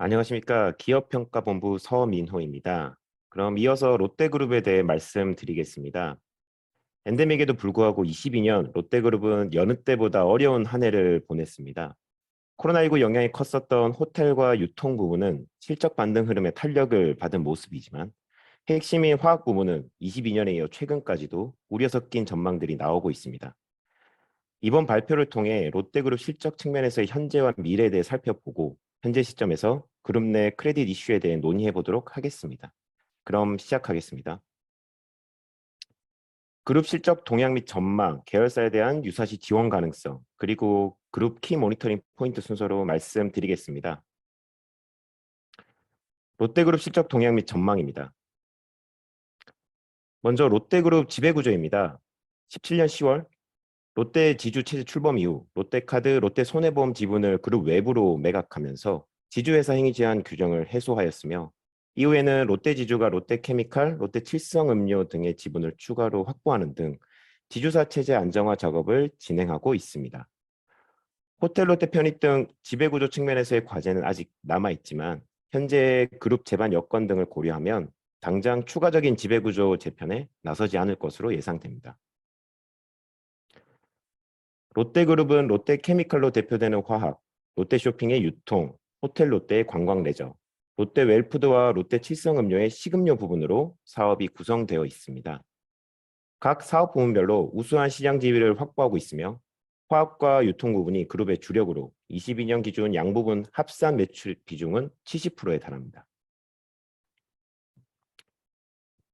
안녕하십니까. 기업평가본부 서민호입니다. 그럼 이어서 롯데그룹에 대해 말씀드리겠습니다. 엔데믹에도 불구하고 22년 롯데그룹은 여느 때보다 어려운 한 해를 보냈습니다. 코로나19 영향이 컸었던 호텔과 유통 부문은 실적 반등 흐름에 탄력을 받은 모습이지만 핵심인 화학 부문은 22년에 이어 최근까지도 우려 섞인 전망들이 나오고 있습니다. 이번 발표를 통해 롯데그룹 실적 측면에서의 현재와 미래에 대해 살펴보고 현재 시점에서 그룹 내 크레딧 이슈에 대해 논의해 보도록 하겠습니다. 그럼 시작하겠습니다. 그룹 실적 동향 및 전망, 계열사에 대한 유사시 지원 가능성, 그리고 그룹 키 모니터링 포인트 순서로 말씀드리겠습니다. 롯데그룹 실적 동향 및 전망입니다. 먼저 롯데그룹 지배구조입니다. 17년 10월 롯데 지주 체제 출범 이후 롯데카드, 롯데손해보험 지분을 그룹 외부로 매각하면서 지주회사 행위 제한 규정을 해소하였으며 이후에는 롯데지주가 롯데케미칼, 롯데칠성음료 등의 지분을 추가로 확보하는 등 지주사 체제 안정화 작업을 진행하고 있습니다. 호텔 롯데 편입 등 지배구조 측면에서의 과제는 아직 남아있지만 현재 그룹 재반 여건 등을 고려하면 당장 추가적인 지배구조 재편에 나서지 않을 것으로 예상됩니다. 롯데그룹은 롯데케미칼로 대표되는 화학, 롯데쇼핑의 유통, 호텔 롯데의 관광 레저, 롯데웰푸드와 롯데칠성음료의 식음료 부분으로 사업이 구성되어 있습니다. 각 사업 부문별로 우수한 시장 지위를 확보하고 있으며 화학과 유통 부분이 그룹의 주력으로 22년 기준 양부분 합산 매출 비중은 70%에 달합니다.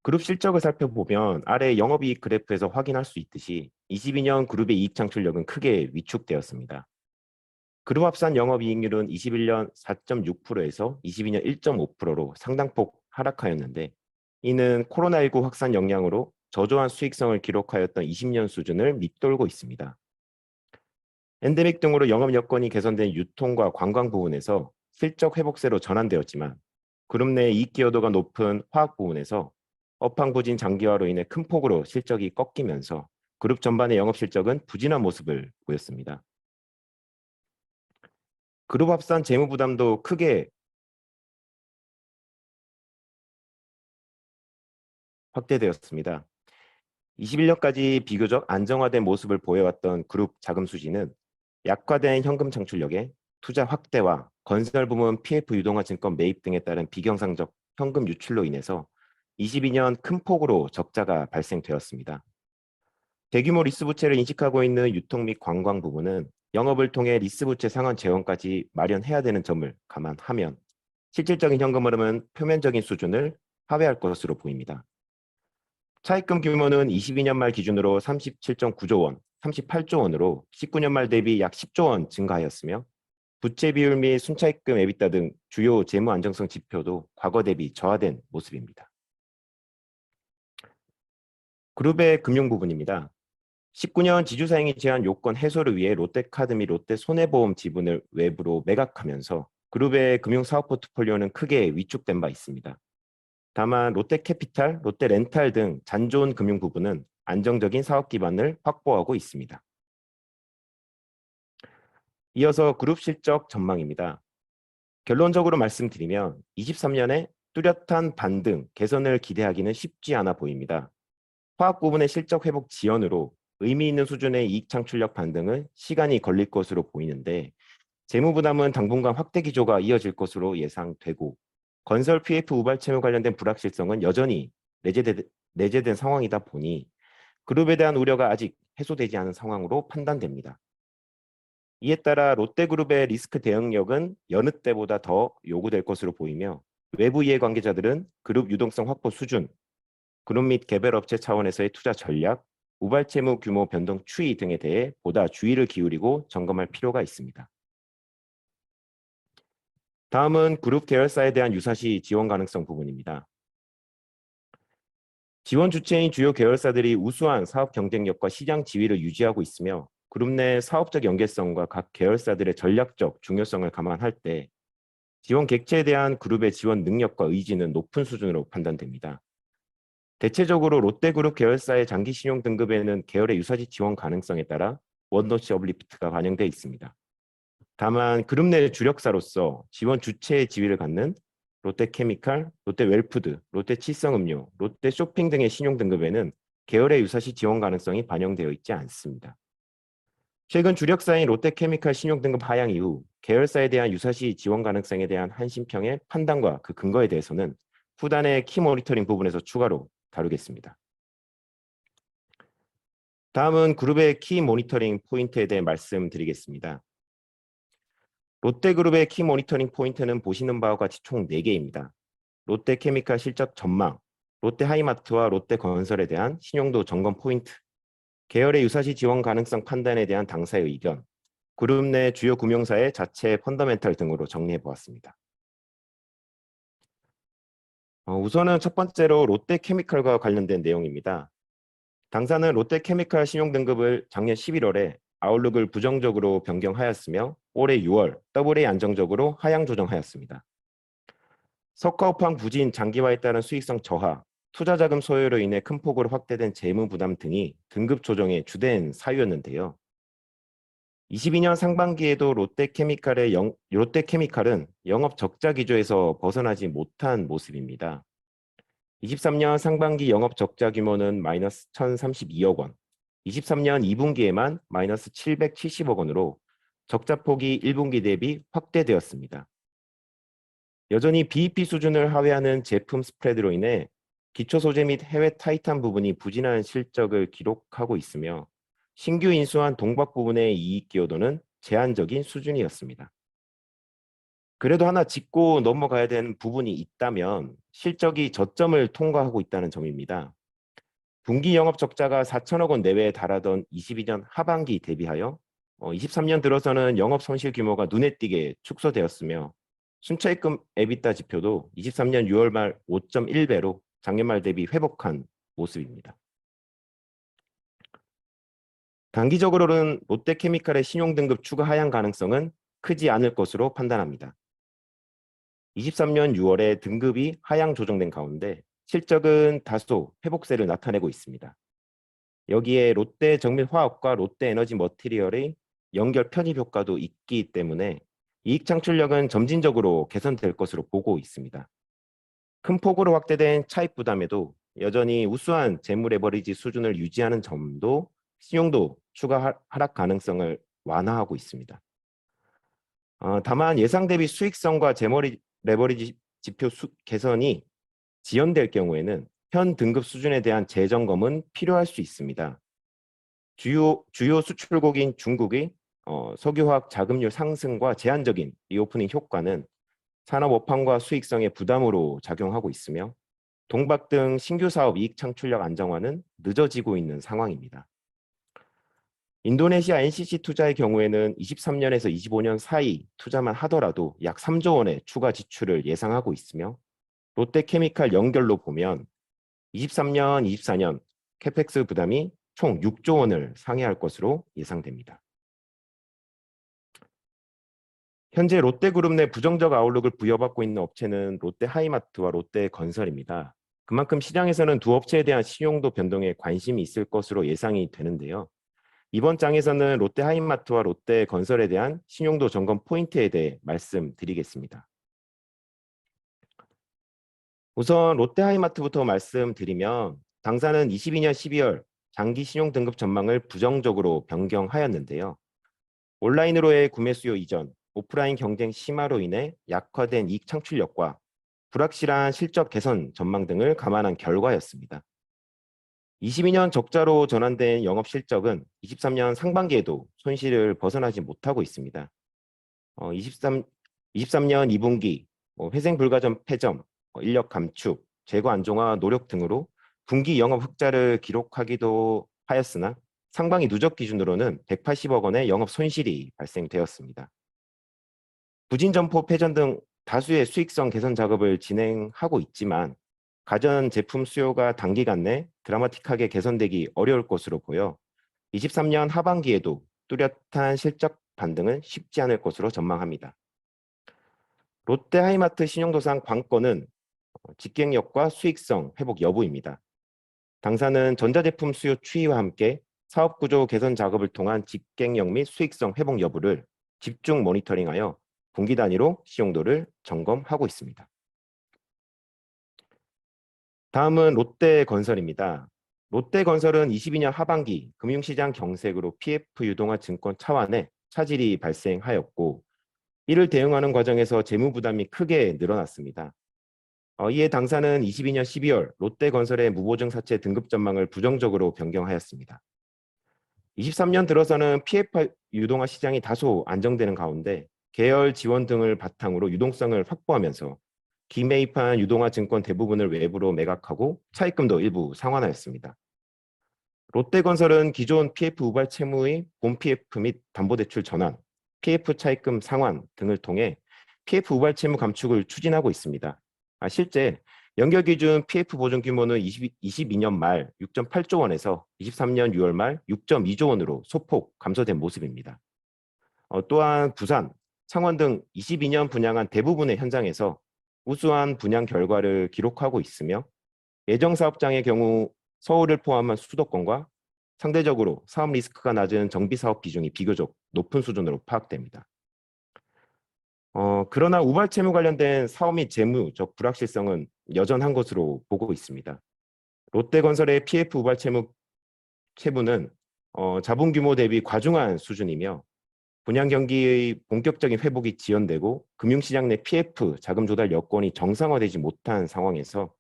그룹 실적을 살펴보면 아래 영업이익 그래프에서 확인할 수 있듯이 22년 그룹의 이익 창출력은 크게 위축되었습니다. 그룹 합산 영업이익률은 21년 4.6%에서 22년 1.5%로 상당폭 하락하였는데 이는 코로나19 확산 영향으로 저조한 수익성을 기록하였던 20년 수준을 밑돌고 있습니다. 엔데믹 등으로 영업 여건이 개선된 유통과 관광 부분에서 실적 회복세로 전환되었지만 그룹 내 이익 기여도가 높은 화학 부분에서 업황 부진 장기화로 인해 큰 폭으로 실적이 꺾이면서 그룹 전반의 영업 실적은 부진한 모습을 보였습니다. 그룹 합산 재무 부담도 크게 확대되었습니다. 21년까지 비교적 안정화된 모습을 보여왔던 그룹 자금 수지는 약화된 현금 창출력에 투자 확대와 건설 부문 PF 유동화 증권 매입 등에 따른 비경상적 현금 유출로 인해서 22년 큰 폭으로 적자가 발생되었습니다. 대규모 리스 부채를 인식하고 있는 유통 및 관광 부문은 영업을 통해 리스 부채 상환 재원까지 마련해야 되는 점을 감안하면 실질적인 현금 흐름은 표면적인 수준을 하회할 것으로 보입니다. 차입금 규모는 22년 말 기준으로 37.9조 원, 38조 원으로 19년 말 대비 약 10조 원 증가하였으며 부채 비율 및 순차입금 EBITDA 등 주요 재무 안정성 지표도 과거 대비 저하된 모습입니다. 그룹의 금융 부분입니다. 19년 지주사행위 제한 요건 해소를 위해 롯데카드 및 롯데손해보험 지분을 외부로 매각하면서 그룹의 금융사업 포트폴리오는 크게 위축된 바 있습니다. 다만 롯데캐피탈, 롯데렌탈 등 잔 좋은 금융 부분은 안정적인 사업 기반을 확보하고 있습니다. 이어서 그룹 실적 전망입니다. 결론적으로 말씀드리면 23년에 뚜렷한 반등, 개선을 기대하기는 쉽지 않아 보입니다. 화학 부분의 실적 회복 지연으로 의미 있는 수준의 이익 창출력 반등은 시간이 걸릴 것으로 보이는데 재무 부담은 당분간 확대 기조가 이어질 것으로 예상되고 건설 PF 우발 채무 관련된 불확실성은 여전히 내재된 상황이다 보니 그룹에 대한 우려가 아직 해소되지 않은 상황으로 판단됩니다. 이에 따라 롯데그룹의 리스크 대응력은 여느 때보다 더 요구될 것으로 보이며 외부 이해관계자들은 그룹 유동성 확보 수준, 그룹 및 개별 업체 차원에서의 투자 전략, 우발 채무 규모 변동 추이 등에 대해 보다 주의를 기울이고 점검할 필요가 있습니다. 다음은 그룹 계열사에 대한 유사시 지원 가능성 부분입니다. 지원 주체인 주요 계열사들이 우수한 사업 경쟁력과 시장 지위를 유지하고 있으며 그룹 내 사업적 연계성과 각 계열사들의 전략적 중요성을 감안할 때 지원 객체에 대한 그룹의 지원 능력과 의지는 높은 수준으로 판단됩니다. 대체적으로 롯데그룹 계열사의 장기 신용 등급에는 계열의 유사시 지원 가능성에 따라 원도시 어블리프트가 반영되어 있습니다. 다만 그룹 내 주력사로서 지원 주체의 지위를 갖는 롯데케미칼, 롯데웰푸드, 롯데칠성음료, 롯데쇼핑 등의 신용 등급에는 계열의 유사시 지원 가능성이 반영되어 있지 않습니다. 최근 주력사인 롯데케미칼 신용 등급 하향 이후 계열사에 대한 유사시 지원 가능성에 대한 한신평의 판단과 그 근거에 대해서는 후단의 키 모니터링 부분에서 추가로 다루겠습니다. 다음은 그룹의 키 모니터링 포인트에 대해 말씀드리겠습니다. 롯데그룹의 키 모니터링 포인트는 보시는 바와 같이 총 4개입니다. 롯데케미칼 실적 전망, 롯데하이마트와 롯데건설에 대한 신용도 점검 포인트, 계열의 유사시 지원 가능성 판단에 대한 당사의 의견, 그룹 내 주요 금융사의 자체 펀더멘탈 등으로 정리해 보았습니다. 우선은 첫 번째로 롯데케미칼과 관련된 내용입니다. 당사는 롯데케미칼 신용등급을 작년 11월에 아웃룩을 부정적으로 변경하였으며 올해 6월 AA 안정적으로 하향 조정하였습니다. 석가업황 부진 장기화에 따른 수익성 저하, 투자자금 소요로 인해 큰 폭으로 확대된 재무 부담 등이 등급 조정의 주된 사유였는데요. 22년 상반기에도 롯데케미칼은 영업 적자 기조에서 벗어나지 못한 모습입니다. 23년 상반기 영업 적자 규모는 마이너스 1,032억 원, 23년 2분기에만 마이너스 770억 원으로 적자 폭이 1분기 대비 확대되었습니다. 여전히 BEP 수준을 하회하는 제품 스프레드로 인해 기초 소재 및 해외 타이탄 부분이 부진한 실적을 기록하고 있으며 신규 인수한 동박 부분의 이익 기여도는 제한적인 수준이었습니다. 그래도 하나 짚고 넘어가야 되는 부분이 있다면 실적이 저점을 통과하고 있다는 점입니다. 분기 영업 적자가 4천억 원 내외에 달하던 22년 하반기 대비하여 23년 들어서는 영업 손실 규모가 눈에 띄게 축소되었으며 순차익금 EBITDA 지표도 23년 6월 말 5.1배로 작년 말 대비 회복한 모습입니다. 단기적으로는 롯데케미칼의 신용등급 추가 하향 가능성은 크지 않을 것으로 판단합니다. 23년 6월에 등급이 하향 조정된 가운데 실적은 다소 회복세를 나타내고 있습니다. 여기에 롯데정밀화학과 롯데에너지 머티리얼의 연결 편입 효과도 있기 때문에 이익 창출력은 점진적으로 개선될 것으로 보고 있습니다. 큰 폭으로 확대된 차입 부담에도 여전히 우수한 재무 레버리지 수준을 유지하는 점도 신용도 추가 하락 가능성을 완화하고 있습니다. 다만 예상 대비 수익성과 재무 레버리지 지표 개선이 지연될 경우에는 현 등급 수준에 대한 재점검은 필요할 수 있습니다. 주요 수출국인 중국의 석유화학 자금률 상승과 제한적인 리오프닝 효과는 산업 업황과 수익성의 부담으로 작용하고 있으며 동박 등 신규 사업 이익 창출력 안정화는 늦어지고 있는 상황입니다. 인도네시아 NCC 투자의 경우에는 23년에서 25년 사이 투자만 하더라도 약 3조 원의 추가 지출을 예상하고 있으며 롯데케미칼 연결로 보면 23년, 24년 캐펙스 부담이 총 6조 원을 상회할 것으로 예상됩니다. 현재 롯데그룹 내 부정적 아웃룩을 부여받고 있는 업체는 롯데하이마트와 롯데건설입니다. 그만큼 시장에서는 두 업체에 대한 신용도 변동에 관심이 있을 것으로 예상이 되는데요. 이번 장에서는 롯데하이마트와 롯데건설에 대한 신용도 점검 포인트에 대해 말씀드리겠습니다. 우선 롯데하이마트부터 말씀드리면 당사는 22년 12월 장기 신용 등급 전망을 부정적으로 변경하였는데요. 온라인으로의 구매 수요 이전, 오프라인 경쟁 심화로 인해 약화된 이익 창출력과 불확실한 실적 개선 전망 등을 감안한 결과였습니다. 22년 적자로 전환된 영업 실적은 23년 상반기에도 손실을 벗어나지 못하고 있습니다. 23년 2분기 회생 불가점 폐점, 인력 감축, 재고 안정화 노력 등으로 분기 영업 흑자를 기록하기도 하였으나 상반기 누적 기준으로는 180억 원의 영업 손실이 발생되었습니다. 부진 점포 폐전 등 다수의 수익성 개선 작업을 진행하고 있지만 가전 제품 수요가 단기간 내 드라마틱하게 개선되기 어려울 것으로 보여 23년 하반기에도 뚜렷한 실적 반등은 쉽지 않을 것으로 전망합니다. 롯데하이마트 신용도상 관건은 직갱력과 수익성 회복 여부입니다. 당사는 전자제품 수요 추이와 함께 사업구조 개선 작업을 통한 직갱력 및 수익성 회복 여부를 집중 모니터링하여 분기 단위로 신용도를 점검하고 있습니다. 다음은 롯데건설입니다. 롯데건설은 22년 하반기 금융시장 경색으로 PF 유동화 증권 차환에 차질이 발생하였고, 이를 대응하는 과정에서 재무 부담이 크게 늘어났습니다. 이에 당사는 22년 12월 롯데건설의 무보증 사채 등급 전망을 부정적으로 변경하였습니다. 23년 들어서는 PF 유동화 시장이 다소 안정되는 가운데 계열 지원 등을 바탕으로 유동성을 확보하면서 기매입한 유동화 증권 대부분을 외부로 매각하고 차입금도 일부 상환하였습니다. 롯데건설은 기존 PF 우발 채무의 본 PF 및 담보대출 전환, PF 차입금 상환 등을 통해 PF 우발 채무 감축을 추진하고 있습니다. 실제 연결 기준 PF 보증 규모는 22년 말 6.8조 원에서 23년 6월 말 6.2조 원으로 소폭 감소된 모습입니다. 또한 부산, 창원 등 22년 분양한 대부분의 현장에서 우수한 분양 결과를 기록하고 있으며, 예정 사업장의 경우 서울을 포함한 수도권과 상대적으로 사업 리스크가 낮은 정비 사업 비중이 비교적 높은 수준으로 파악됩니다. 그러나 우발 채무 관련된 사업 및 재무적 불확실성은 여전한 것으로 보고 있습니다. 롯데건설의 PF 우발 채무는 자본 규모 대비 과중한 수준이며, 분양 경기의 본격적인 회복이 지연되고 금융시장 내 PF 자금 조달 여건이 정상화되지 못한 상황에서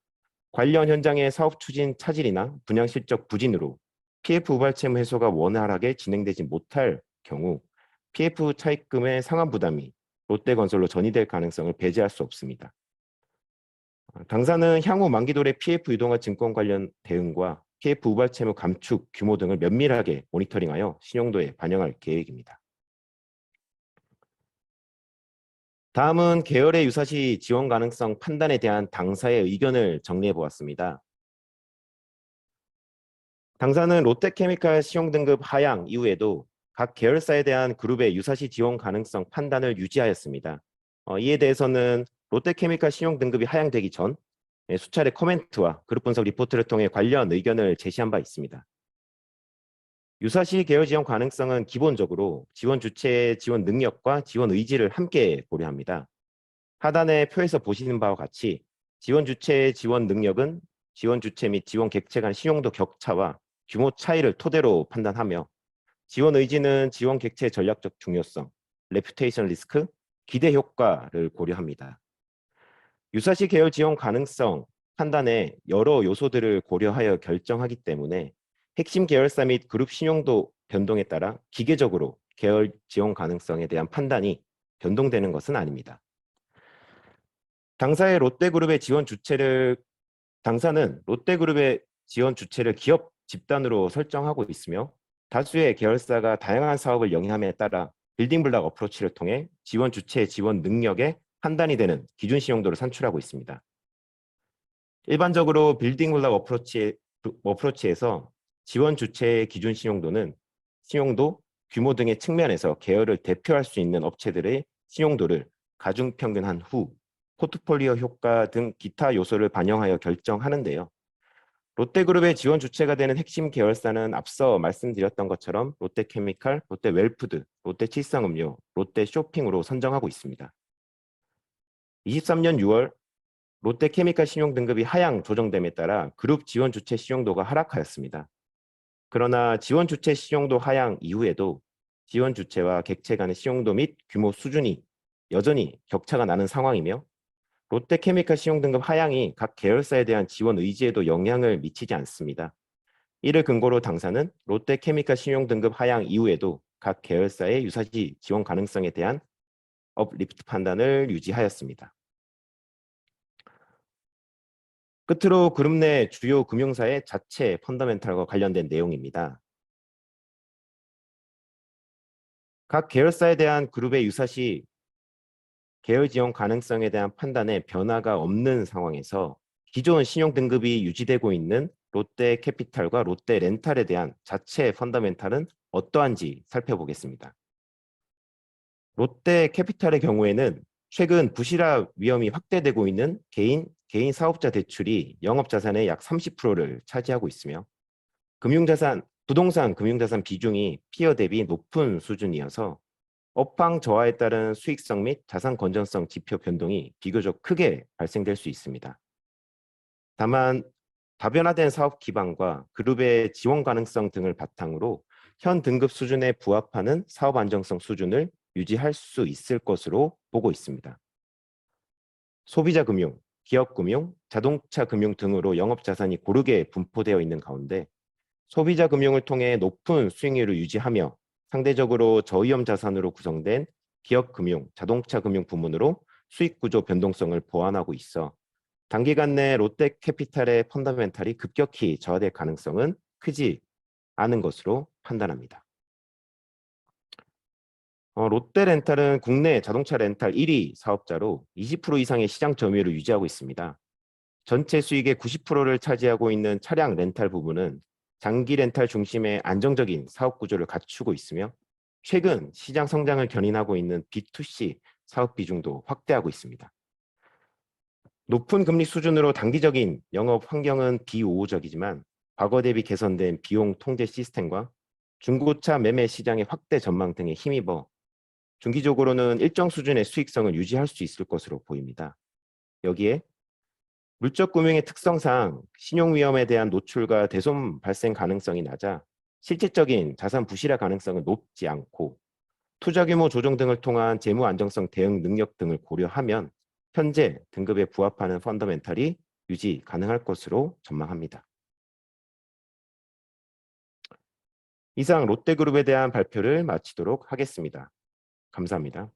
관련 현장의 사업 추진 차질이나 분양 실적 부진으로 PF 우발 채무 해소가 원활하게 진행되지 못할 경우 PF 차입금의 상환 부담이 롯데건설로 전이될 가능성을 배제할 수 없습니다. 당사는 향후 만기도래 PF 유동화 증권 관련 대응과 PF 우발 채무 감축 규모 등을 면밀하게 모니터링하여 신용도에 반영할 계획입니다. 다음은 계열의 유사시 지원 가능성 판단에 대한 당사의 의견을 정리해 보았습니다. 당사는 롯데케미칼 신용등급 하향 이후에도 각 계열사에 대한 그룹의 유사시 지원 가능성 판단을 유지하였습니다. 이에 대해서는 롯데케미칼 신용등급이 하향되기 전 수차례 코멘트와 그룹 분석 리포트를 통해 관련 의견을 제시한 바 있습니다. 유사시 계열 지원 가능성은 기본적으로 지원 주체의 지원 능력과 지원 의지를 함께 고려합니다. 하단의 표에서 보시는 바와 같이 지원 주체의 지원 능력은 지원 주체 및 지원 객체 간 신용도 격차와 규모 차이를 토대로 판단하며, 지원 의지는 지원 객체의 전략적 중요성, 레퓨테이션 리스크, 기대 효과를 고려합니다. 유사시 계열 지원 가능성 판단에 여러 요소들을 고려하여 결정하기 때문에 핵심 계열사 및 그룹 신용도 변동에 따라 기계적으로 계열 지원 가능성에 대한 판단이 변동되는 것은 아닙니다. 당사는 롯데그룹의 지원 주체를 기업 집단으로 설정하고 있으며, 다수의 계열사가 다양한 사업을 영위함에 따라 빌딩블락 어프로치를 통해 지원 주체의 지원 능력에 판단이 되는 기준 신용도를 산출하고 있습니다. 일반적으로 빌딩블락 어프로치에서 지원 주체의 기준 신용도는 신용도, 규모 등의 측면에서 계열을 대표할 수 있는 업체들의 신용도를 가중평균한 후 포트폴리오 효과 등 기타 요소를 반영하여 결정하는데요. 롯데그룹의 지원 주체가 되는 핵심 계열사는 앞서 말씀드렸던 것처럼 롯데케미칼, 롯데웰푸드, 롯데칠성음료, 롯데쇼핑으로 선정하고 있습니다. 23년 6월 롯데케미칼 신용등급이 하향 조정됨에 따라 그룹 지원 주체 신용도가 하락하였습니다. 그러나 지원 주체 신용도 하향 이후에도 지원 주체와 객체 간의 신용도 및 규모 수준이 여전히 격차가 나는 상황이며, 롯데케미칼 신용등급 하향이 각 계열사에 대한 지원 의지에도 영향을 미치지 않습니다. 이를 근거로 당사는 롯데케미칼 신용등급 하향 이후에도 각 계열사의 유사시 지원 가능성에 대한 업리프트 판단을 유지하였습니다. 끝으로 그룹 내 주요 금융사의 자체 펀더멘탈과 관련된 내용입니다. 각 계열사에 대한 그룹의 유사시 계열 지원 가능성에 대한 판단에 변화가 없는 상황에서 기존 신용 등급이 유지되고 있는 롯데캐피탈과 롯데렌탈에 대한 자체 펀더멘탈은 어떠한지 살펴보겠습니다. 롯데캐피탈의 경우에는 최근 부실화 위험이 확대되고 있는 개인 사업자 대출이 영업자산의 약 30%를 차지하고 있으며, 부동산 금융자산 비중이 피어 대비 높은 수준이어서 업황 저하에 따른 수익성 및 자산 건전성 지표 변동이 비교적 크게 발생될 수 있습니다. 다만 다변화된 사업 기반과 그룹의 지원 가능성 등을 바탕으로 현 등급 수준에 부합하는 사업 안정성 수준을 유지할 수 있을 것으로 보고 있습니다. 소비자 금융, 기업 금융, 자동차 금융 등으로 영업 자산이 고르게 분포되어 있는 가운데 소비자 금융을 통해 높은 수익률을 유지하며 상대적으로 저위험 자산으로 구성된 기업 금융, 자동차 금융 부문으로 수익 구조 변동성을 보완하고 있어 단기간 내 롯데캐피탈의 펀더멘탈이 급격히 저하될 가능성은 크지 않은 것으로 판단합니다. 롯데렌탈은 국내 자동차 렌탈 1위 사업자로 20% 이상의 시장 점유율을 유지하고 있습니다. 전체 수익의 90%를 차지하고 있는 차량 렌탈 부분은 장기 렌탈 중심의 안정적인 사업 구조를 갖추고 있으며 최근 시장 성장을 견인하고 있는 B2C 사업 비중도 확대하고 있습니다. 높은 금리 수준으로 단기적인 영업 환경은 비우호적이지만 과거 대비 개선된 비용 통제 시스템과 중고차 매매 시장의 확대 전망 등에 힘입어 중기적으로는 일정 수준의 수익성을 유지할 수 있을 것으로 보입니다. 여기에 물적금융의 특성상 신용위험에 대한 노출과 대손 발생 가능성이 낮아 실질적인 자산 부실화 가능성은 높지 않고 투자 규모 조정 등을 통한 재무 안정성 대응 능력 등을 고려하면 현재 등급에 부합하는 펀더멘탈이 유지 가능할 것으로 전망합니다. 이상 롯데그룹에 대한 발표를 마치도록 하겠습니다. 감사합니다.